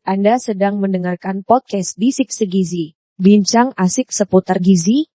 Anda sedang mendengarkan podcast Bisik Segizi. Bincang asik seputar gizi.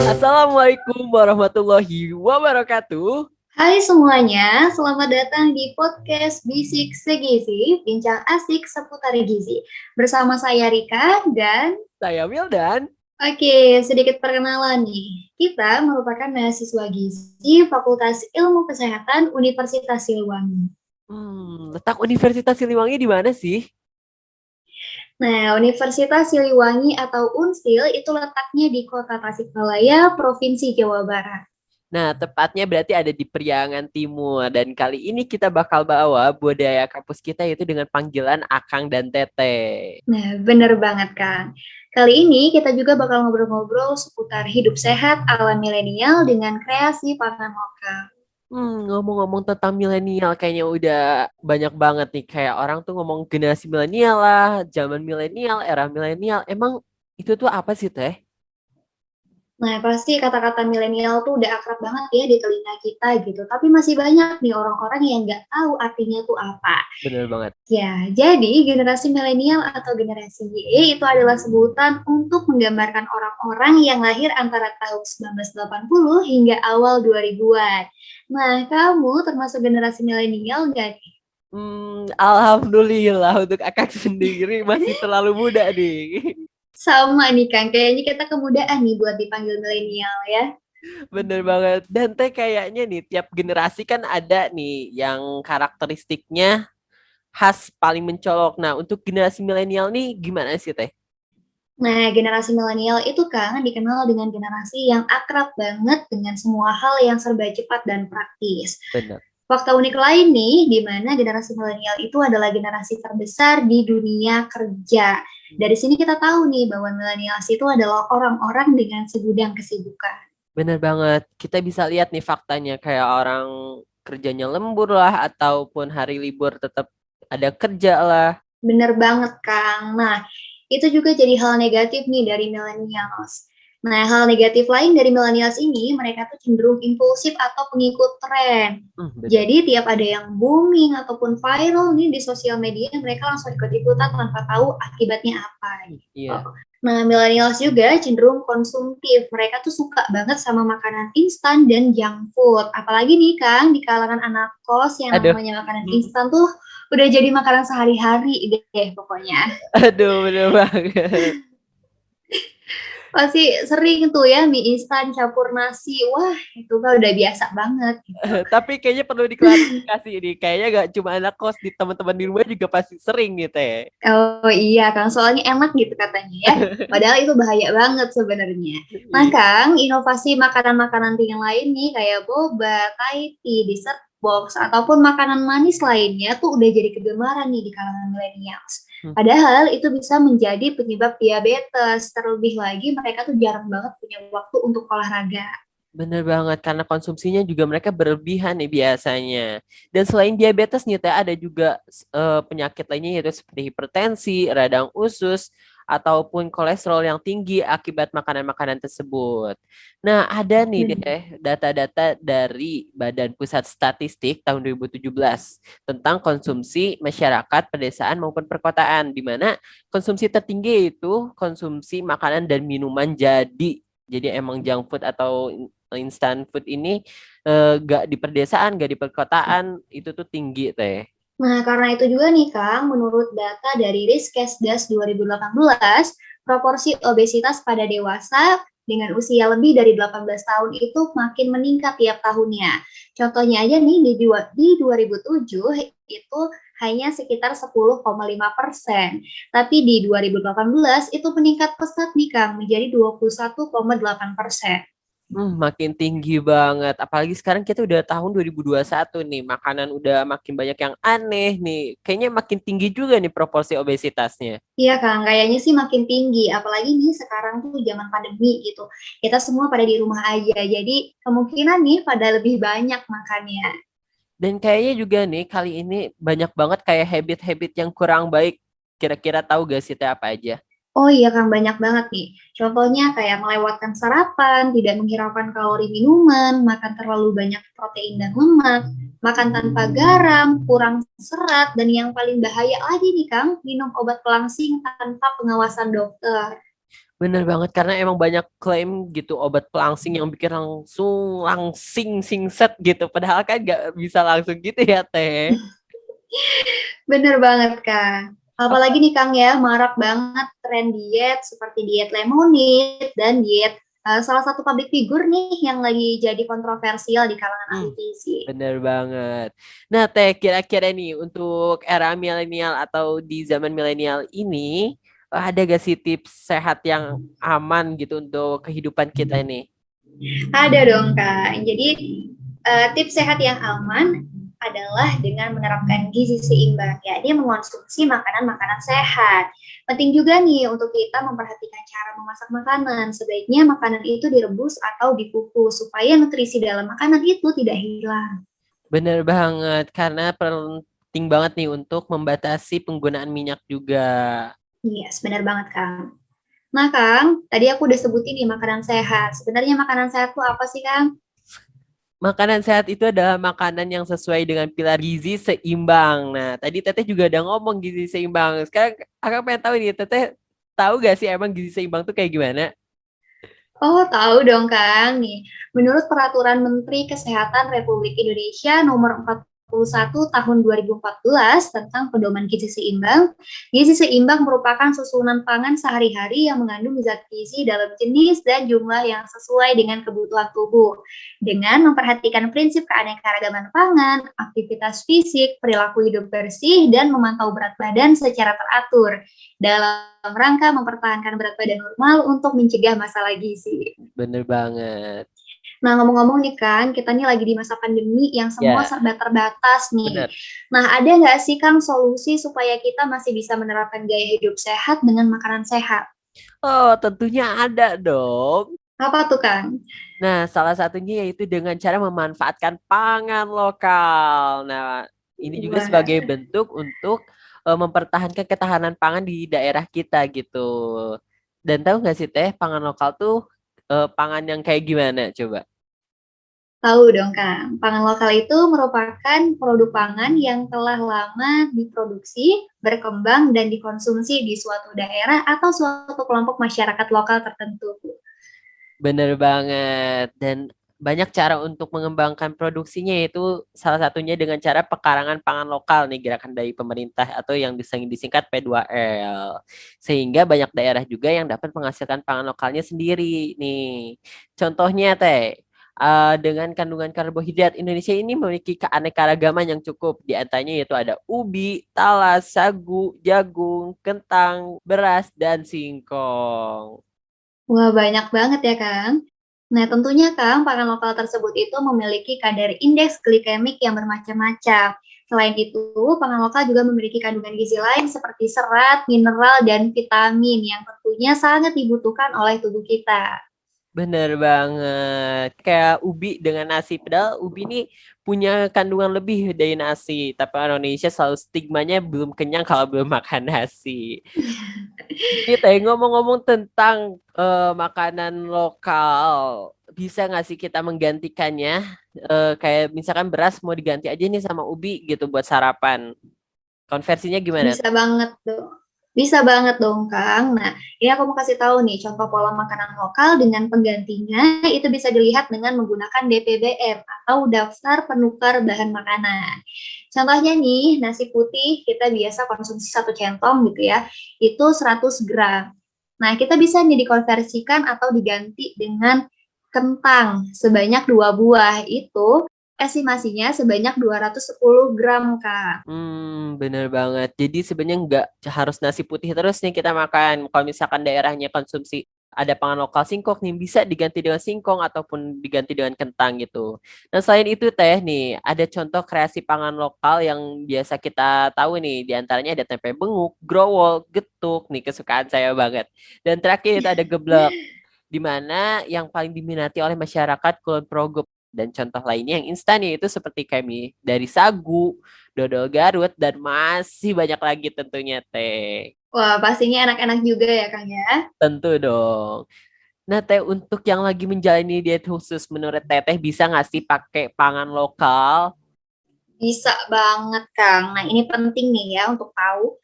Assalamualaikum warahmatullahi wabarakatuh. Hai semuanya, selamat datang di podcast Bisik Segizi, bincang asik seputar gizi. Bersama saya Rika dan... Saya Wildan. Oke, sedikit perkenalan nih. Kita merupakan mahasiswa gizi Fakultas Ilmu Kesehatan Universitas Siliwangi. Letak Universitas Siliwangi di mana sih? Nah, Universitas Siliwangi atau UNSIL itu letaknya di Kota Tasikmalaya, Provinsi Jawa Barat. Nah, tepatnya berarti ada di Priangan Timur. Dan kali ini kita bakal bawa budaya kampus kita yaitu dengan panggilan Akang dan Teteh. Nah, bener banget, Kang. Kali ini kita juga bakal ngobrol-ngobrol seputar hidup sehat ala milenial dengan kreasi pangan lokal. Ngomong-ngomong tentang milenial, kayaknya udah banyak banget nih. Kayak orang tuh ngomong generasi milenial lah, zaman milenial, era milenial. Emang itu tuh apa sih, Teh? Nah, pasti kata-kata milenial tuh udah akrab banget ya di telinga kita gitu. Tapi masih banyak nih orang-orang yang nggak tahu artinya tuh apa. Bener banget. Ya, jadi generasi milenial atau generasi Y itu adalah sebutan untuk menggambarkan orang-orang yang lahir antara tahun 1980 hingga awal 2000-an. Nah, kamu termasuk generasi milenial nggak nih? Alhamdulillah untuk Akang sendiri masih terlalu muda nih. Sama nih Kang, kayaknya kita kemudahan nih buat dipanggil milenial ya. Bener banget. Dan Teh kayaknya nih tiap generasi kan ada nih yang karakteristiknya khas paling mencolok. Nah, untuk generasi milenial nih gimana sih Teh? Nah, generasi milenial itu Kang dikenal dengan generasi yang akrab banget dengan semua hal yang serba cepat dan praktis. Bener. Fakta unik lain nih, di mana generasi milenial itu adalah generasi terbesar di dunia kerja. Dari sini kita tahu nih bahwa milenial itu adalah orang-orang dengan segudang kesibukan. Bener banget. Kita bisa lihat nih faktanya kayak orang kerjanya lembur lah ataupun hari libur tetap ada kerja lah. Bener banget, Kang. Nah, itu juga jadi hal negatif nih dari millennials. Nah, hal negatif lain dari millennials ini, mereka tuh cenderung impulsif atau pengikut tren. Bener. Jadi, tiap ada yang booming ataupun viral nih di sosial media, mereka langsung ikut-ikutan tanpa tahu akibatnya apa. Iya. Nah, millennials juga cenderung konsumtif. Mereka tuh suka banget sama makanan instan dan junk food. Apalagi nih, Kang, di kalangan anak kos yang namanya makanan instan tuh udah jadi makanan sehari-hari deh pokoknya. Aduh, bener banget. Pasti sering tuh ya mie instan campur nasi. Wah, itu kan udah biasa banget. Tapi kayaknya perlu diklarifikasi ini. Kayaknya gak cuma anak kos, di teman-teman di rumah juga pasti sering gitu ya. Oh iya Kang, soalnya enak gitu katanya ya. Padahal itu bahaya banget sebenarnya. Nah Kang, inovasi makanan-makanan yang lain nih kayak boba, Thai tea, dessert box, ataupun makanan manis lainnya tuh udah jadi kegemaran nih di kalangan millennials. Padahal itu bisa menjadi penyebab diabetes. Terlebih lagi mereka tuh jarang banget punya waktu untuk olahraga. Bener banget, karena konsumsinya juga mereka berlebihan nih biasanya. Dan selain diabetes nih, Teh, ada juga penyakit lainnya yaitu seperti hipertensi, radang usus, ataupun kolesterol yang tinggi akibat makanan-makanan tersebut. Nah, ada nih deh data-data dari Badan Pusat Statistik tahun 2017 tentang konsumsi masyarakat pedesaan maupun perkotaan, di mana konsumsi tertinggi itu konsumsi makanan dan minuman jadi. Jadi emang junk food atau instant food ini gak di pedesaan, gak di perkotaan itu tuh tinggi Teh. Nah, karena itu juga nih Kang, menurut data dari Riskesdas 2018, proporsi obesitas pada dewasa dengan usia lebih dari 18 tahun itu makin meningkat tiap tahunnya. Contohnya aja nih di 2007 itu hanya sekitar 10,5%. Tapi di 2018 itu meningkat pesat nih Kang, menjadi 21,8%. Makin tinggi banget. Apalagi sekarang kita udah tahun 2021 nih. Makanan udah makin banyak yang aneh nih. Kayaknya makin tinggi juga nih proporsi obesitasnya. Iya Kang, kayaknya sih makin tinggi. Apalagi nih sekarang tuh zaman pandemi gitu. Kita semua pada di rumah aja. Jadi kemungkinan nih pada lebih banyak makannya. Dan kayaknya juga nih kali ini banyak banget kayak habit-habit yang kurang baik. Kira-kira tahu gak sih Teh apa aja? Oh iya Kang, banyak banget nih. Contohnya kayak melewatkan sarapan, tidak menghiraukan kalori minuman, makan terlalu banyak protein dan lemak, makan tanpa garam, kurang serat, dan yang paling bahaya lagi nih Kang, minum obat pelangsing tanpa pengawasan dokter. Bener banget karena emang banyak klaim gitu obat pelangsing yang bikin langsung langsing singset gitu. Padahal kan nggak bisa langsung gitu ya Teh. Bener banget Kang. Apalagi Apa? nih Kang ya, marak banget tren diet seperti diet lemonade dan diet salah satu public figure nih yang lagi jadi kontroversial di kalangan Hmm, ahli gizi. bener banget. Nah Teh kira-kira nih untuk era milenial atau di zaman milenial ini ada gak sih tips sehat yang aman gitu untuk kehidupan kita ini? Ada dong Kak. Jadi tips sehat yang aman adalah dengan menerapkan gizi seimbang, yakni mengonsumsi makanan-makanan sehat. Penting juga nih untuk kita memperhatikan cara memasak makanan. Sebaiknya makanan itu direbus atau dikukus supaya nutrisi dalam makanan itu tidak hilang. Bener banget karena penting banget nih untuk membatasi penggunaan minyak juga. Yes, benar banget Kang. Nah Kang, tadi aku udah sebutin nih makanan sehat. Sebenarnya makanan sehat itu apa sih Kang? Makanan sehat itu adalah makanan yang sesuai dengan pilar gizi seimbang. Nah, tadi Teteh juga udah ngomong gizi seimbang. Sekarang Akang pengen tahu nih, Teteh tahu gak sih emang gizi seimbang tuh kayak gimana? Oh, tahu dong, Kang. Nih, menurut Peraturan Menteri Kesehatan Republik Indonesia Nomor 41 Tahun 2014 tentang pedoman gizi seimbang merupakan susunan pangan sehari-hari yang mengandung zat gizi dalam jenis dan jumlah yang sesuai dengan kebutuhan tubuh. Dengan memperhatikan prinsip keanekaragaman pangan, aktivitas fisik, perilaku hidup bersih, dan memantau berat badan secara teratur dalam rangka mempertahankan berat badan normal untuk mencegah masalah gizi. Bener banget. Nah, ngomong-ngomong nih kan, kita nih lagi di masa pandemi yang semua Ya, serba terbatas nih. bener. Nah, ada nggak sih Kang solusi supaya kita masih bisa menerapkan gaya hidup sehat dengan makanan sehat? Oh, tentunya ada dong. Apa tuh Kang? Nah, salah satunya yaitu dengan cara memanfaatkan pangan lokal. Nah, ini juga Wah, sebagai bentuk untuk mempertahankan ketahanan pangan di daerah kita gitu. Dan tahu nggak sih Teh, pangan lokal tuh pangan yang kayak gimana coba? tahu dong Kang. Pangan lokal itu merupakan produk pangan yang telah lama diproduksi, berkembang, dan dikonsumsi di suatu daerah atau suatu kelompok masyarakat lokal tertentu. Bener banget. Dan banyak cara untuk mengembangkan produksinya yaitu salah satunya dengan cara pekarangan pangan lokal nih gerakan dari pemerintah atau yang disingkat P2L. Sehingga banyak daerah juga yang dapat menghasilkan pangan lokalnya sendiri nih. Contohnya Teh, dengan kandungan karbohidrat Indonesia ini memiliki keanekaragaman yang cukup. Di antaranya yaitu ada ubi, talas, sagu, jagung, kentang, beras, dan singkong. Wah, banyak banget ya, Kang. Nah, tentunya, Kang, pangan lokal tersebut itu memiliki kadar indeks glikemik yang bermacam-macam. Selain itu, pangan lokal juga memiliki kandungan gizi lain seperti serat, mineral, dan vitamin yang tentunya sangat dibutuhkan oleh tubuh kita. Bener banget. Kayak ubi dengan nasi. Padahal ubi ini punya kandungan lebih dari nasi. Tapi orang Indonesia selalu stigmanya belum kenyang kalau belum makan nasi. Ini teh ngomong-ngomong tentang makanan lokal. Bisa nggak sih kita menggantikannya? Kayak misalkan beras mau diganti aja nih sama ubi gitu buat sarapan. Konversinya gimana? Bisa banget dong. Bisa banget dong, Kang. Nah, ini aku mau kasih tahu nih, contoh pola makanan lokal dengan penggantinya itu bisa dilihat dengan menggunakan DPBM atau daftar penukar bahan makanan. Contohnya nih, nasi putih kita biasa konsumsi satu centong gitu ya, itu 100 gram. Nah, kita bisa nih dikonversikan atau diganti dengan kentang sebanyak 2 buah. Itu estimasinya sebanyak 210 gram, Kak. Bener banget. Jadi sebenarnya nggak harus nasi putih terus nih kita makan. Kalau misalkan daerahnya konsumsi ada pangan lokal singkong nih bisa diganti dengan singkong ataupun diganti dengan kentang gitu. Nah selain itu Teh nih ada contoh kreasi pangan lokal yang biasa kita tahu nih. Di antaranya ada tempe benguk, growol, getuk nih kesukaan saya banget. Dan terakhir itu ada geblek di mana yang paling diminati oleh masyarakat Kulon Progo dan contoh lainnya yang instan yaitu seperti kami dari sagu, dodol Garut dan masih banyak lagi tentunya teh. Wah, pastinya enak-enak juga ya, Kang ya. Tentu dong. Nah, Teh, untuk yang lagi menjalani diet khusus menurut Teteh bisa nggak sih pakai pangan lokal? Bisa banget, Kang. Nah, ini penting nih ya untuk tahu.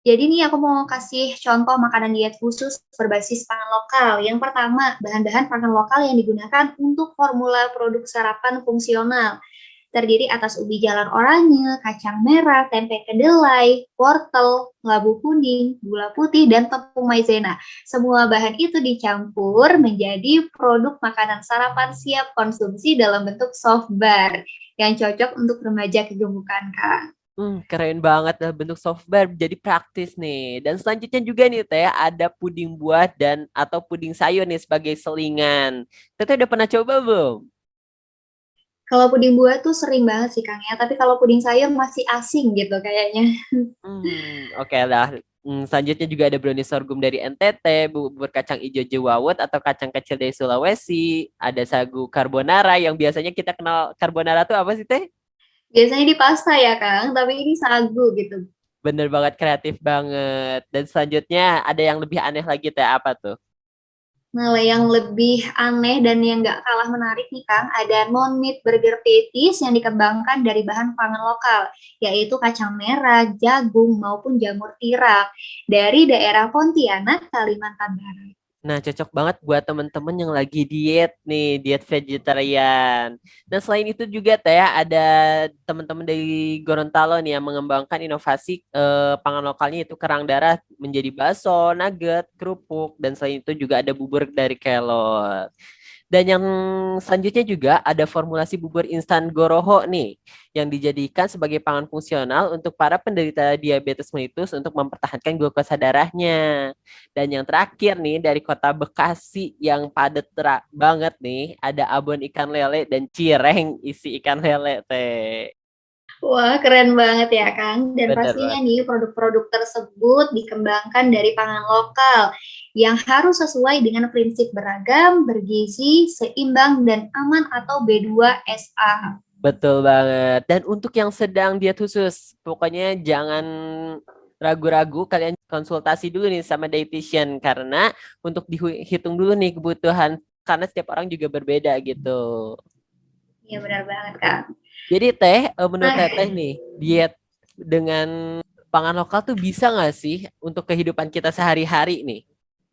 Jadi nih aku mau kasih contoh makanan diet khusus berbasis pangan lokal. Yang pertama, bahan-bahan pangan lokal yang digunakan untuk formula produk sarapan fungsional. Terdiri atas ubi jalar oranye, kacang merah, tempe kedelai, wortel, labu kuning, gula putih, dan tepung maizena. Semua bahan itu dicampur menjadi produk makanan sarapan siap konsumsi dalam bentuk soft bar yang cocok untuk remaja kegemukan, Kak. Keren banget dalam bentuk software jadi praktis nih. Dan selanjutnya juga nih Teh ada puding buah dan atau puding sayur nih sebagai selingan. Teteh udah pernah coba belum? Kalau puding buah tuh sering banget sih, Kang ya, tapi kalau puding sayur masih asing gitu kayaknya. Oke lah. Selanjutnya juga ada brownies sorghum dari NTT, bubur kacang ijo jewawut atau kacang kecil dari Sulawesi, ada sagu carbonara yang biasanya kita kenal carbonara tuh apa sih Teh? Biasanya di pasta ya, Kang, tapi ini sagu gitu. Bener banget, kreatif banget. Dan selanjutnya ada yang lebih aneh lagi Teh, apa tuh? Nah, yang lebih aneh dan yang nggak kalah menarik nih, Kang, ada non-meat burger patties yang dikembangkan dari bahan pangan lokal, yaitu kacang merah, jagung, maupun jamur tiram dari daerah Pontianak, Kalimantan Barat. Nah, cocok banget buat temen-temen yang lagi diet nih, diet vegetarian. Dan selain itu juga Teh, ada teman-teman dari Gorontalo nih yang mengembangkan inovasi pangan lokalnya itu kerang darah menjadi bakso, nugget, kerupuk, dan selain itu juga ada bubur dari kelor. Dan yang selanjutnya juga ada formulasi bubur instan Goroho nih, yang dijadikan sebagai pangan fungsional untuk para penderita diabetes mellitus untuk mempertahankan glukosa darahnya. Dan yang terakhir nih dari kota Bekasi yang padat banget nih, ada abon ikan lele dan cireng isi ikan lele teh. Wah, keren banget ya, Kang. Dan Bener pastinya banget. nih produk-produk tersebut dikembangkan dari pangan lokal yang harus sesuai dengan prinsip beragam, bergizi, seimbang, dan aman atau B2SA. Betul banget. Dan untuk yang sedang diet khusus, pokoknya jangan ragu-ragu, kalian konsultasi dulu nih sama dietitian karena untuk dihitung dulu nih kebutuhan karena setiap orang juga berbeda gitu. Iya, benar banget, Kang. Jadi Teh, menurut Nah, Teteh nih, diet dengan pangan lokal tuh bisa nggak sih untuk kehidupan kita sehari-hari nih?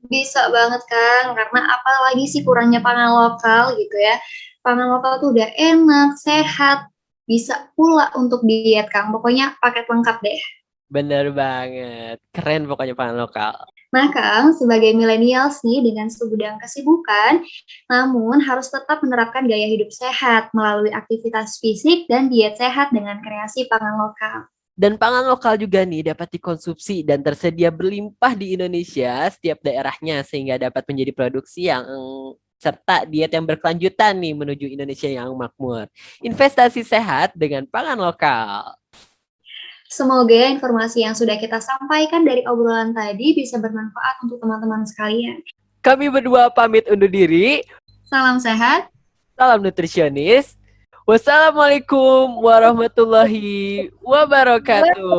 bisa banget, Kang, karena apalagi sih kurangnya pangan lokal gitu ya. Pangan lokal tuh udah enak, sehat, bisa pula untuk diet, Kang. Pokoknya paket lengkap deh. Bener banget. Keren pokoknya pangan lokal. Nah, Kang, sebagai millennials nih dengan segudang kesibukan, namun harus tetap menerapkan gaya hidup sehat melalui aktivitas fisik dan diet sehat dengan kreasi pangan lokal. Dan pangan lokal juga nih dapat dikonsumsi dan tersedia berlimpah di Indonesia setiap daerahnya sehingga dapat menjadi produksi yang serta diet yang berkelanjutan nih menuju Indonesia yang makmur. Investasi sehat dengan pangan lokal. Semoga informasi yang sudah kita sampaikan dari obrolan tadi bisa bermanfaat untuk teman-teman sekalian. Kami berdua pamit undur diri. Salam sehat. Salam nutrisionis. Wassalamualaikum warahmatullahi wabarakatuh.